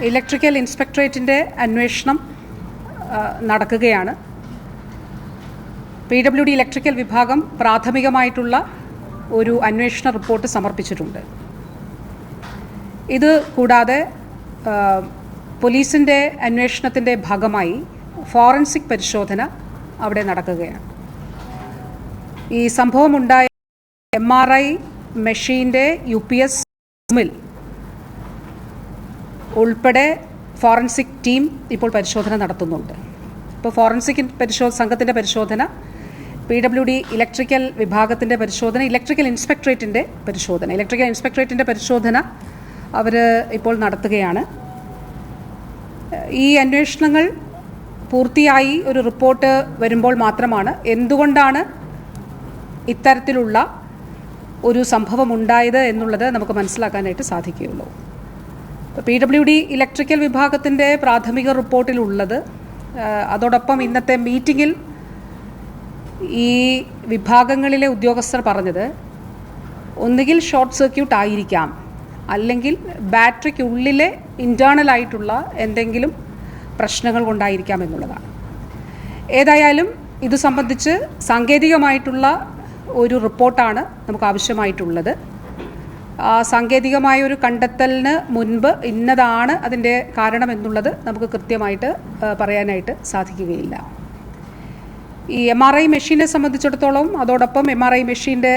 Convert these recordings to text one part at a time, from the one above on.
Electrical ഇൻസ്പെക്ടറേറ്റിൻ്റെ അന്വേഷണം നടക്കുകയാണ്. PWD electrical വിഭാഗം പ്രാഥമികമായിട്ടുള്ള ഒരു അന്വേഷണ റിപ്പോർട്ട് സമർപ്പിച്ചിട്ടുണ്ട്. ഇത് കൂടാതെ പോലീസിൻ്റെ അന്വേഷണത്തിൻ്റെ ഭാഗമായി ഫോറൻസിക് പരിശോധന അവിടെ നടക്കുകയാണ്. ഈ സംഭവമുണ്ടായ MRI മെഷീൻ്റെ UPS റൂമിൽ ഉൾപ്പെടെ ഫോറൻസിക് ടീം ഇപ്പോൾ പരിശോധന നടത്തുന്നുണ്ട്. ഇപ്പോൾ ഫോറൻസിക് സംഘത്തിൻ്റെ പരിശോധന, PWD ഇലക്ട്രിക്കൽ വിഭാഗത്തിൻ്റെ പരിശോധന, ഇലക്ട്രിക്കൽ ഇൻസ്പെക്ടറേറ്റിൻ്റെ പരിശോധന അവർ ഇപ്പോൾ നടത്തുകയാണ്. ഈ അന്വേഷണങ്ങൾ പൂർത്തിയായി ഒരു റിപ്പോർട്ട് വരുമ്പോൾ മാത്രമാണ് എന്തുകൊണ്ടാണ് ഇത്തരത്തിലുള്ള ഒരു സംഭവം ഉണ്ടായത് എന്നുള്ളത് നമുക്ക് മനസ്സിലാക്കാനായിട്ട് സാധിക്കുകയുള്ളൂ. PWD ഇലക്ട്രിക്കൽ വിഭാഗത്തിൻ്റെ പ്രാഥമിക റിപ്പോർട്ടിലുള്ളത്, അതോടൊപ്പം ഇന്നത്തെ മീറ്റിങ്ങിൽ ഈ വിഭാഗങ്ങളിലെ ഉദ്യോഗസ്ഥർ പറഞ്ഞത്, ഒന്നുകിൽ ഷോർട്ട് സർക്യൂട്ട് ആയിരിക്കാം, അല്ലെങ്കിൽ ബാറ്ററിക്കുള്ളിലെ ഇൻറ്റേർണലായിട്ടുള്ള എന്തെങ്കിലും പ്രശ്നങ്ങൾ കൊണ്ടായിരിക്കാം എന്നുള്ളതാണ്. ഏതായാലും ഇത് സംബന്ധിച്ച് സാങ്കേതികമായിട്ടുള്ള ഒരു റിപ്പോർട്ടാണ് നമുക്ക് ആവശ്യമായിട്ടുള്ളത്. സാങ്കേതികമായ ഒരു കണ്ടെത്തലിന് മുൻപ് ഇന്നതാണ് അതിൻ്റെ കാരണം എന്നുള്ളത് നമുക്ക് കൃത്യമായിട്ട് പറയാനായിട്ട് സാധിക്കുകയില്ല. ഈ MRI മെഷീനെ സംബന്ധിച്ചിടത്തോളം, അതോടൊപ്പം MRI മെഷീൻ്റെ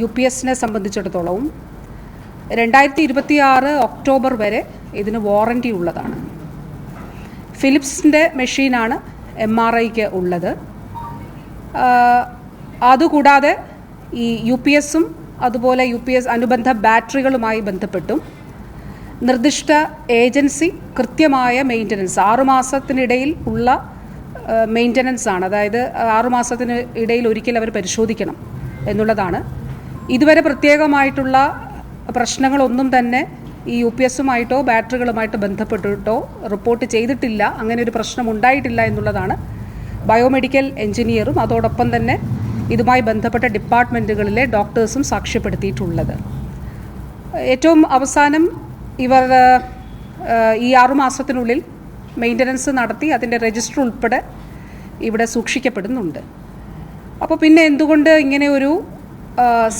UPSനെ സംബന്ധിച്ചിടത്തോളവും 2026 ഒക്ടോബർ വരെ ഇതിന് വാറൻറ്റി ഉള്ളതാണ്. ഫിലിപ്സിൻ്റെ മെഷീനാണ് MRIക്ക് ഉള്ളത്. അതുകൂടാതെ ഈ UPSും അതുപോലെ UPS അനുബന്ധ ബാറ്ററികളുമായി ബന്ധപ്പെട്ടും നിർദ്ദിഷ്ട ഏജൻസി കൃത്യമായ മെയിൻ്റനൻസ് 6 മാസത്തിനിടയിൽ ഉള്ള മെയിൻ്റനൻസ് ആണ്. അതായത് 6 മാസത്തിന് ഇടയിൽ ഒരിക്കൽ അവർ പരിശോധിക്കണം എന്നുള്ളതാണ്. ഇതുവരെ പ്രത്യേകമായിട്ടുള്ള പ്രശ്നങ്ങളൊന്നും തന്നെ ഈ UPSുമായിട്ടോ ബാറ്ററികളുമായിട്ട് ബന്ധപ്പെട്ടിട്ടോ റിപ്പോർട്ട് ചെയ്തിട്ടില്ല. അങ്ങനെ ഒരു പ്രശ്നം ഉണ്ടായിട്ടില്ല എന്നുള്ളതാണ് ബയോമെഡിക്കൽ എഞ്ചിനീയറും അതോടൊപ്പം തന്നെ ഇതുമായി ബന്ധപ്പെട്ട ഡിപ്പാർട്ട്മെൻറ്റുകളിലെ ഡോക്ടേഴ്സും സാക്ഷ്യപ്പെടുത്തിയിട്ടുള്ളത്. ഏറ്റവും അവസാനം ഇവർ ഈ 6 മാസത്തിനുള്ളിൽ മെയിൻ്റനൻസ് നടത്തി അതിൻ്റെ രജിസ്റ്റർ ഉൾപ്പെടെ ഇവിടെ സൂക്ഷിക്കപ്പെടുന്നുണ്ട്. അപ്പോൾ പിന്നെ എന്തുകൊണ്ട് ഇങ്ങനെ ഒരു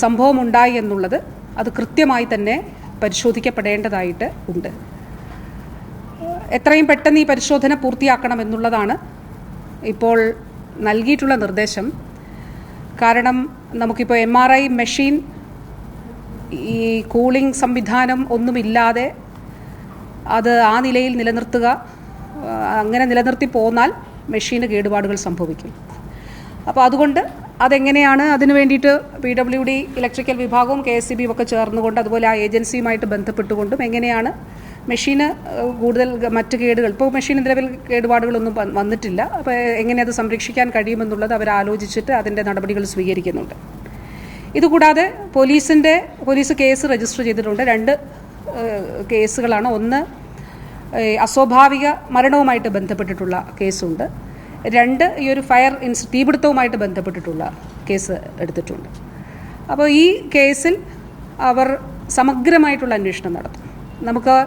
സംഭവം ഉണ്ടായി എന്നുള്ളത് അത് കൃത്യമായി തന്നെ പരിശോധിക്കപ്പെടേണ്ടതായിട്ട് ഉണ്ട്. എത്രയും പെട്ടെന്ന് ഈ പരിശോധന പൂർത്തിയാക്കണം എന്നുള്ളതാണ് ഇപ്പോൾ നൽകിയിട്ടുള്ള നിർദ്ദേശം. കാരണം നമുക്കിപ്പോൾ MRI മെഷീൻ ഈ കൂളിംഗ് സംവിധാനം ഒന്നുമില്ലാതെ അത് ആ നിലയിൽ നിലനിർത്തുക, അങ്ങനെ നിലനിർത്തി പോന്നാൽ മെഷീന് കേടുപാടുകൾ സംഭവിക്കും. അപ്പോൾ അതുകൊണ്ട് അതെങ്ങനെയാണ് അതിന് വേണ്ടിയിട്ട് PWD ഇലക്ട്രിക്കൽ വിഭാഗവും KSEBയും ഒക്കെ ചേർന്നുകൊണ്ട്, അതുപോലെ ആ ഏജൻസിയുമായിട്ട് ബന്ധപ്പെട്ടുകൊണ്ടും എങ്ങനെയാണ് മെഷീന് കൂടുതൽ മറ്റ് കേടുകൾ, ഇപ്പോൾ മെഷീന് നിലവിൽ കേടുപാടുകളൊന്നും വന്നിട്ടില്ല, അപ്പോൾ എങ്ങനെ അത് സംരക്ഷിക്കാൻ കഴിയുമെന്നുള്ളത് അവർ ആലോചിച്ചിട്ട് അതിൻ്റെ നടപടികൾ സ്വീകരിക്കുന്നുണ്ട്. ഇതുകൂടാതെ പോലീസ് കേസ് രജിസ്റ്റർ ചെയ്തിട്ടുണ്ട്. 2 കേസുകളാണ്. ഒന്ന് അസ്വാഭാവിക മരണവുമായിട്ട് ബന്ധപ്പെട്ടിട്ടുള്ള കേസുണ്ട്. 2 ഈ ഒരു തീപിടുത്തവുമായിട്ട് ബന്ധപ്പെട്ടിട്ടുള്ള കേസ് എടുത്തിട്ടുണ്ട്. അപ്പോൾ ഈ കേസിൽ അവർ സമഗ്രമായിട്ടുള്ള അന്വേഷണം നടത്തും. നമുക്ക്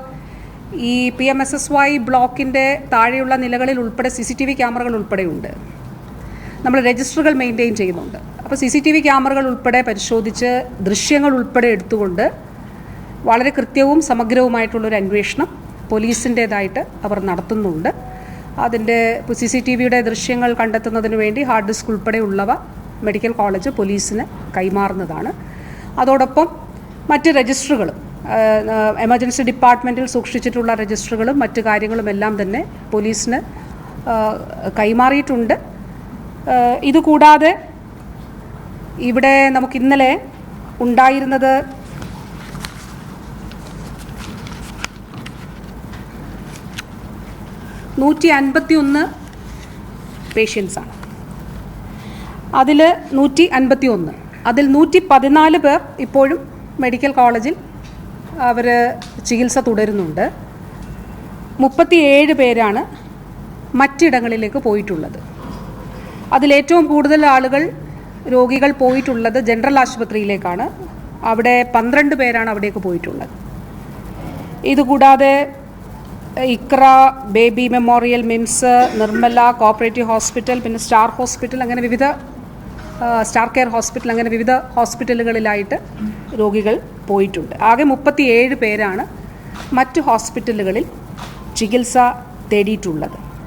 ഈ PMSSY ബ്ലോക്കിൻ്റെ താഴെയുള്ള നിലകളിൽ ഉൾപ്പെടെ CCTV ക്യാമറകൾ ഉൾപ്പെടെയുണ്ട്. നമ്മൾ രജിസ്റ്ററുകൾ മെയിൻറ്റെയിൻ ചെയ്യുന്നുണ്ട്. അപ്പോൾ CCTV ക്യാമറകൾ ഉൾപ്പെടെ പരിശോധിച്ച് ദൃശ്യങ്ങൾ ഉൾപ്പെടെ എടുത്തുകൊണ്ട് വളരെ കൃത്യവും സമഗ്രവുമായിട്ടുള്ളൊരു അന്വേഷണം പോലീസിൻ്റേതായിട്ട് അവർ നടത്തുന്നുണ്ട്. അതിൻ്റെ CCTVയുടെ ദൃശ്യങ്ങൾ കണ്ടെത്തുന്നതിന് വേണ്ടി ഹാർഡ് ഡിസ്ക് ഉൾപ്പെടെയുള്ളവ മെഡിക്കൽ കോളേജ് പോലീസിന് കൈമാറുന്നതാണ്. അതോടൊപ്പം മറ്റ് രജിസ്റ്ററുകളും, എമർജൻസി ഡിപ്പാർട്ട്മെൻറ്റിൽ സൂക്ഷിച്ചിട്ടുള്ള രജിസ്റ്ററുകളും മറ്റ് കാര്യങ്ങളുമെല്ലാം തന്നെ പോലീസിന് കൈമാറിയിട്ടുണ്ട്. ഇതുകൂടാതെ ഇവിടെ നമുക്ക് ഇന്നലെ ഉണ്ടായിരുന്നത് 151 പേഷ്യൻസാണ്. അതിൽ 114 പേർ ഇപ്പോഴും മെഡിക്കൽ കോളേജിൽ അവർ ചികിത്സ തുടരുന്നുണ്ട്. 37 പേരാണ് മറ്റിടങ്ങളിലേക്ക് പോയിട്ടുള്ളത്. അതിലേറ്റവും കൂടുതൽ രോഗികൾ പോയിട്ടുള്ളത് ജനറൽ ആശുപത്രിയിലേക്കാണ്. അവിടെ 12 പേരാണ് അവിടേക്ക് പോയിട്ടുള്ളത്. ഇതുകൂടാതെ Iqra, baby memorial, MIMS, Nirmala, cooperative hospital, പിന്നെ സ്റ്റാർ ഹോസ്പിറ്റൽ, അങ്ങനെ വിവിധ സ്റ്റാർ കെയർ ഹോസ്പിറ്റൽ, അങ്ങനെ വിവിധ ഹോസ്പിറ്റലുകളിലായിട്ട് രോഗികൾ പോയിട്ടുണ്ട്. ആകെ 37 പേരാണ് മറ്റ് ഹോസ്പിറ്റലുകളിൽ ചികിത്സ തേടിയിട്ടുള്ളത്.